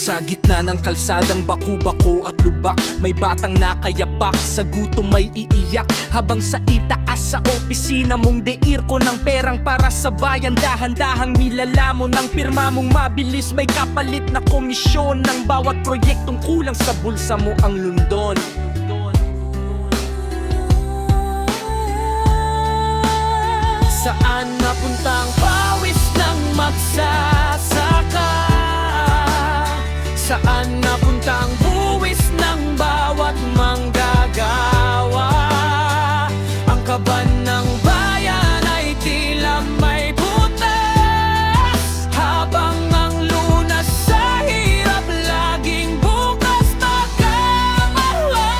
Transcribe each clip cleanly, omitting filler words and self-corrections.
Sa gitna ng kalsadang baku-bako at lubak, may batang nakayapak, sa gutom may iiyak. Habang sa itaas sa opisina mong deir ko ng perang para sa bayan, dahan-dahang nilalamon ng pirma mong mabilis. May kapalit na komisyon ng bawat proyektong kulang sa bulsa mo ang lundon. Saan napuntang pawis ng magsasaka? Saan napuntang buwis ng bawat manggagawa? Ang kaban ng bayan ay tila may butas, habang ang lunas sa hirap laging bukas magkamawa.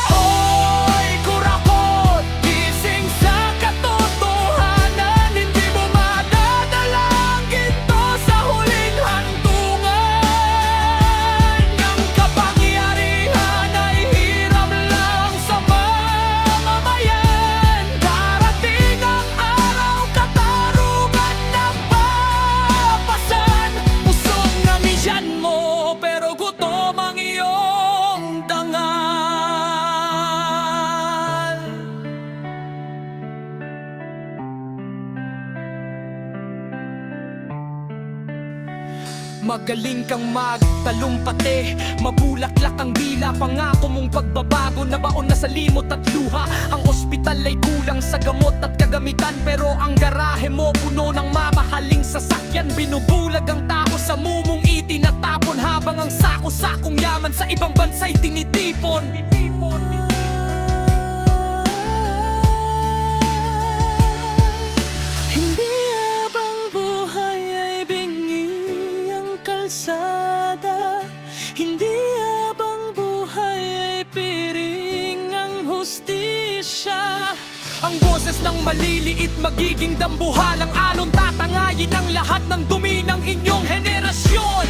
Hoy kurakot, gising sa katotohanan, hindi mo madadalang ginto sa huling hantungan. Ang kapangyarihan ay hiram lang sa mamamayan. Darating ang araw, katarungan ng papasan. Busog na miyan mo, pero gutom ang iyong dangal. Magaling kang magtalumpate, mabulaklak ang dila, pangako mong pagbabago na baon na sa limot at luha. Ang ospital ay kulang sa gamot at kagamitan, pero ang garahe mo puno ng mamahaling sasakyan. Binubulag ang tao sa mumong itinatapon, habang ang sako-sakong yaman sa ibang bansa'y tinitipon. Hindi habang buhay ay bingi ang kalsada, hindi habang buhay ay piring ang hustisya. Ang boses ng maliliit magiging dambuhalang alon, tatangayin ang lahat ng dumi ng inyong henerasyon.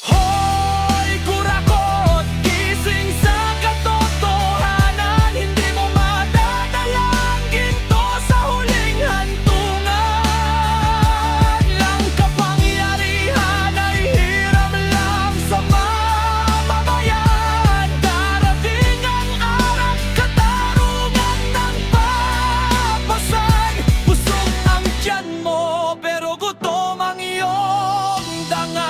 Hoy kurakot, gising sa katotohanan, hindi mo madadalang ginto sa huling hantungan. Ang kapangyarihan ay hiram lang sa mamamayan. Darating ang araw, katarungan ng papasan. Busog ang tiyan mo, pero gutom ang iyong dangal.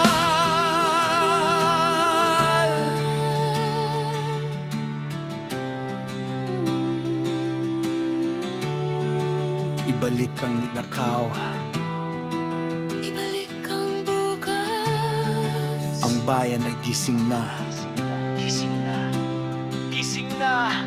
Ibalik ang ninakaw, Ibalik ang bukas. ang bayan ay gising na. Gising na. Gising na.